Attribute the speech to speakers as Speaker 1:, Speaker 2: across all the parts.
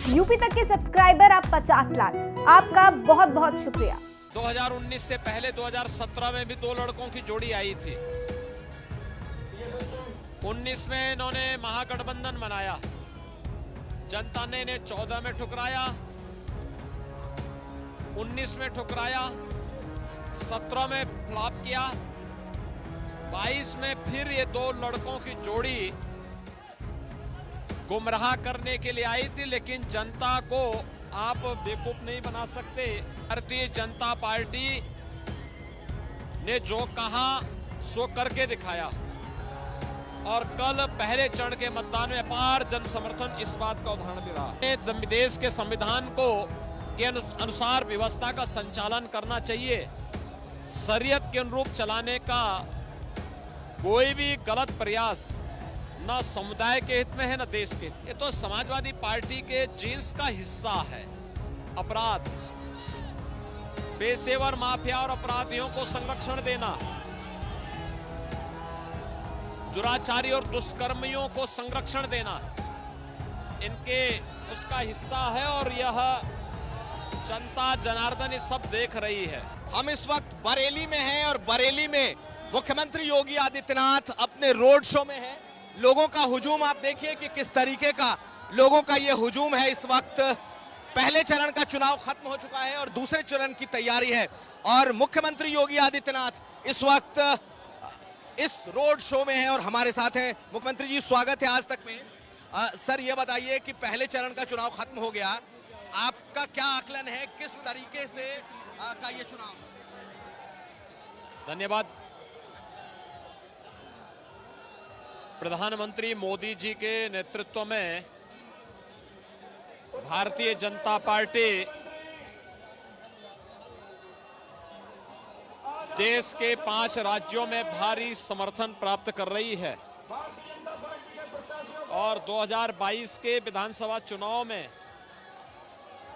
Speaker 1: UP तक के subscriber आप 50 लाख। आपका बहुत बहुत शुक्रिया।
Speaker 2: 2019 से पहले 2017 में भी दो लड़कों की जोड़ी आई थी। 19 में इन्होंने महागठबंधन बनाया, जनता ने इन्हें 14 में ठुकराया, 19 में ठुकराया, 17 में फ्लॉप किया, 22 में फिर ये दो लड़कों की जोड़ी गुमराह करने के लिए आई थी। लेकिन जनता को आप बेवकूफ नहीं बना सकते। भारतीय जनता पार्टी ने जो कहा सो करके दिखाया और कल पहले चरण के मतदान में अपार जन समर्थन इस बात का उदाहरण दे रहा है। देश के संविधान को के अनुसार व्यवस्था का संचालन करना चाहिए। शरीयत के अनुरूप चलाने का कोई भी गलत प्रयास न समुदाय के हित में है न देश के। ये तो समाजवादी पार्टी के जीन्स का हिस्सा है। अपराध, पेशेवर माफिया और अपराधियों को संरक्षण देना, दुराचारी और दुष्कर्मियों को संरक्षण देना, इनके उसका हिस्सा है और यह जनता जनार्दन ये सब देख रही है।
Speaker 3: हम इस वक्त बरेली में हैं और बरेली में मुख्यमंत्री योगी आदित्यनाथ अपने रोड शो में हैं। लोगों का हुजूम आप देखिए कि किस तरीके का लोगों का ये हुजूम है। इस वक्त पहले चरण का चुनाव खत्म हो चुका है और दूसरे चरण की तैयारी है और मुख्यमंत्री योगी आदित्यनाथ इस वक्त इस रोड शो में है और हमारे साथ हैं। मुख्यमंत्री जी, स्वागत है आज तक में। सर, ये बताइए कि पहले चरण का चुनाव खत्म हो गया, आपका क्या आकलन है, किस तरीके से का ये चुनाव?
Speaker 2: धन्यवाद। प्रधानमंत्री मोदी जी के नेतृत्व में भारतीय जनता पार्टी देश के 5 राज्यों में भारी समर्थन प्राप्त कर रही है और 2022 के विधानसभा चुनाव में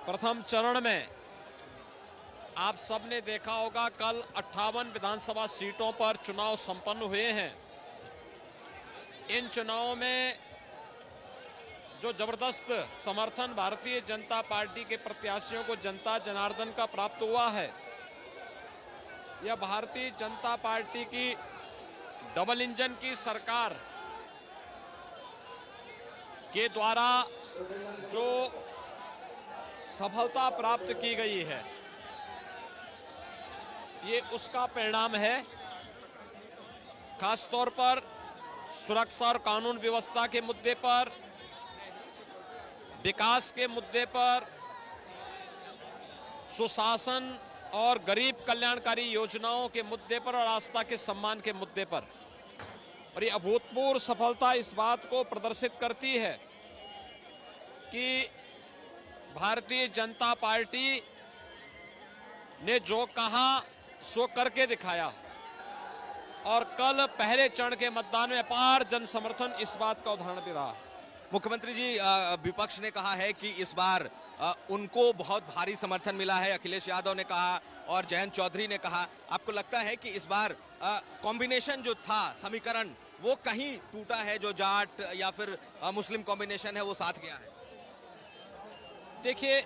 Speaker 2: प्रथम चरण में आप सबने देखा होगा कल 58 विधानसभा सीटों पर चुनाव संपन्न हुए हैं। इन चुनावों में जो जबरदस्त समर्थन भारतीय जनता पार्टी के प्रत्याशियों को जनता जनार्दन का प्राप्त हुआ है, यह भारतीय जनता पार्टी की डबल इंजन की सरकार के द्वारा जो सफलता प्राप्त की गई है, ये उसका परिणाम है। खासतौर पर सुरक्षा और कानून व्यवस्था के मुद्दे पर, विकास के मुद्दे पर, सुशासन और गरीब कल्याणकारी योजनाओं के मुद्दे पर और आस्था के सम्मान के मुद्दे पर। और ये अभूतपूर्व सफलता इस बात को प्रदर्शित करती है कि भारतीय जनता पार्टी ने जो कहा सो करके दिखाया और कल पहले चरण के मतदान में अपार जन समर्थन इस बात का उदाहरण दे रहा है।
Speaker 3: मुख्यमंत्री जी, विपक्ष ने कहा है कि इस बार उनको बहुत भारी समर्थन मिला है। अखिलेश यादव ने कहा और जयंत चौधरी ने कहा। आपको लगता है कि इस बार कॉम्बिनेशन जो था, समीकरण, वो कहीं टूटा है? जो जाट या फिर मुस्लिम कॉम्बिनेशन है वो साथ गया है?
Speaker 2: देखिए,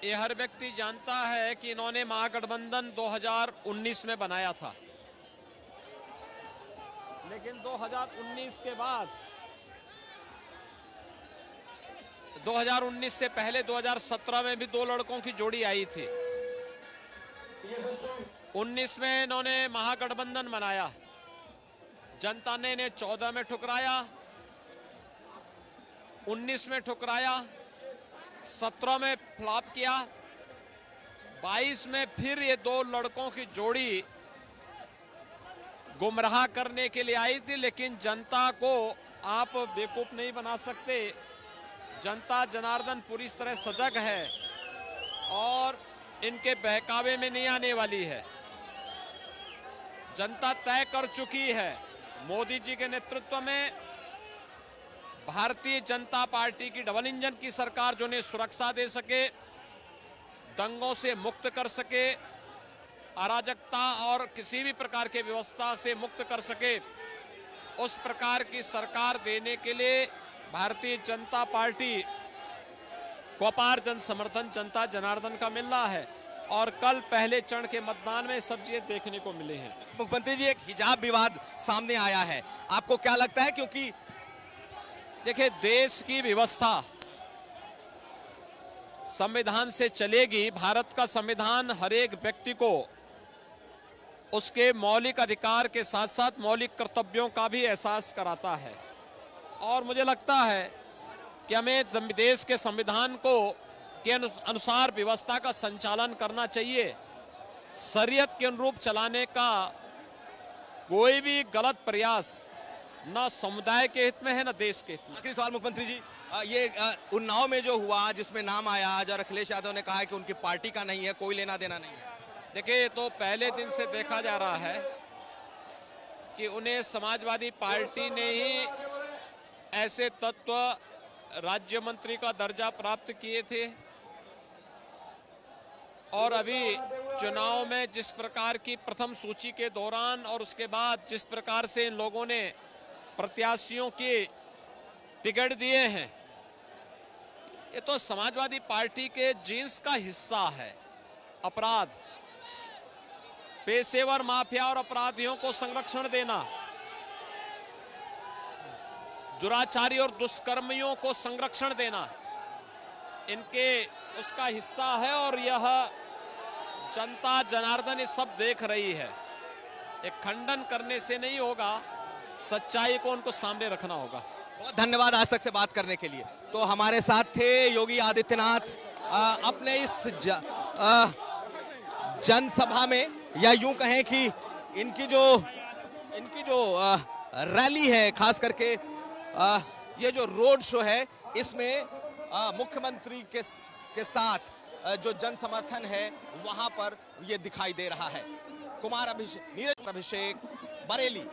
Speaker 2: ये हर व्यक्ति जानता है कि इन्होंने महागठबंधन 2019 में बनाया था, लेकिन 2019 के बाद 2019 से पहले 2017 में भी दो लड़कों की जोड़ी आई थी। 19 में इन्होंने महागठबंधन बनाया, जनता ने इन्हें 14 में ठुकराया, 19 में ठुकराया, 17 में फ्लॉप किया, 22 में फिर ये दो लड़कों की जोड़ी गुमराह करने के लिए आई थी। लेकिन जनता को आप बेवकूफ नहीं बना सकते। जनता जनार्दन पूरी तरह सजग है और इनके बहकावे में नहीं आने वाली है। जनता तय कर चुकी है मोदी जी के नेतृत्व में भारतीय जनता पार्टी की डबल इंजन की सरकार जो उन्हें सुरक्षा दे सके, दंगों से मुक्त कर सके, अराजकता और किसी भी प्रकार के व्यवस्था से मुक्त कर सके, उस प्रकार की सरकार देने के लिए भारतीय जनता पार्टी को अपार जन समर्थन जनता जनार्दन का मिल रहा है और कल पहले चरण के मतदान में सब चीजें देखने को मिले हैं।
Speaker 3: मुख्यमंत्री जी, एक हिजाब विवाद सामने आया है, आपको क्या लगता है? क्योंकि
Speaker 2: देखिए, देश की व्यवस्था संविधान से चलेगी। भारत का संविधान हर एक व्यक्ति को उसके मौलिक अधिकार के साथ साथ मौलिक कर्तव्यों का भी एहसास कराता है और मुझे लगता है कि हमें देश के संविधान को के अनुसार व्यवस्था का संचालन करना चाहिए। शरीयत के अनुरूप चलाने का कोई भी गलत प्रयास न समुदाय के हित में है न देश के हित में।
Speaker 3: आखिरी सवाल मुख्यमंत्री जी, ये उन्नाव में जो हुआ जिसमें नाम आया आज और अखिलेश यादव ने कहा है कि उनकी पार्टी का नहीं है, कोई लेना देना नहीं है।
Speaker 2: देखिए, ये तो पहले दिन से देखा जा रहा है कि उन्हें समाजवादी पार्टी ने ही ऐसे तत्व राज्य मंत्री का दर्जा प्राप्त किए थे और अभी चुनाव में जिस प्रकार की प्रथम सूची के दौरान और उसके बाद जिस प्रकार से इन लोगों ने प्रत्याशियों के टिकट दिए हैं, ये तो समाजवादी पार्टी के जीन्स का हिस्सा है। अपराध, पेशेवर माफिया और अपराधियों को संरक्षण देना, दुराचारी और दुष्कर्मियों को संरक्षण देना, इनके उसका हिस्सा है और यह जनता जनार्दन ये सब देख रही है। एक खंडन करने से नहीं होगा, सच्चाई को उनको सामने रखना होगा।
Speaker 3: बहुत धन्यवाद आज तक से बात करने के लिए। तो हमारे साथ थे योगी आदित्यनाथ अपने इस जनसभा में, या यूं कहें कि इनकी जो रैली है, खास करके ये जो रोड शो है, इसमें मुख्यमंत्री के साथ जो जन समर्थन है वहां पर ये दिखाई दे रहा है। नीरज अभिषेक, बरेली।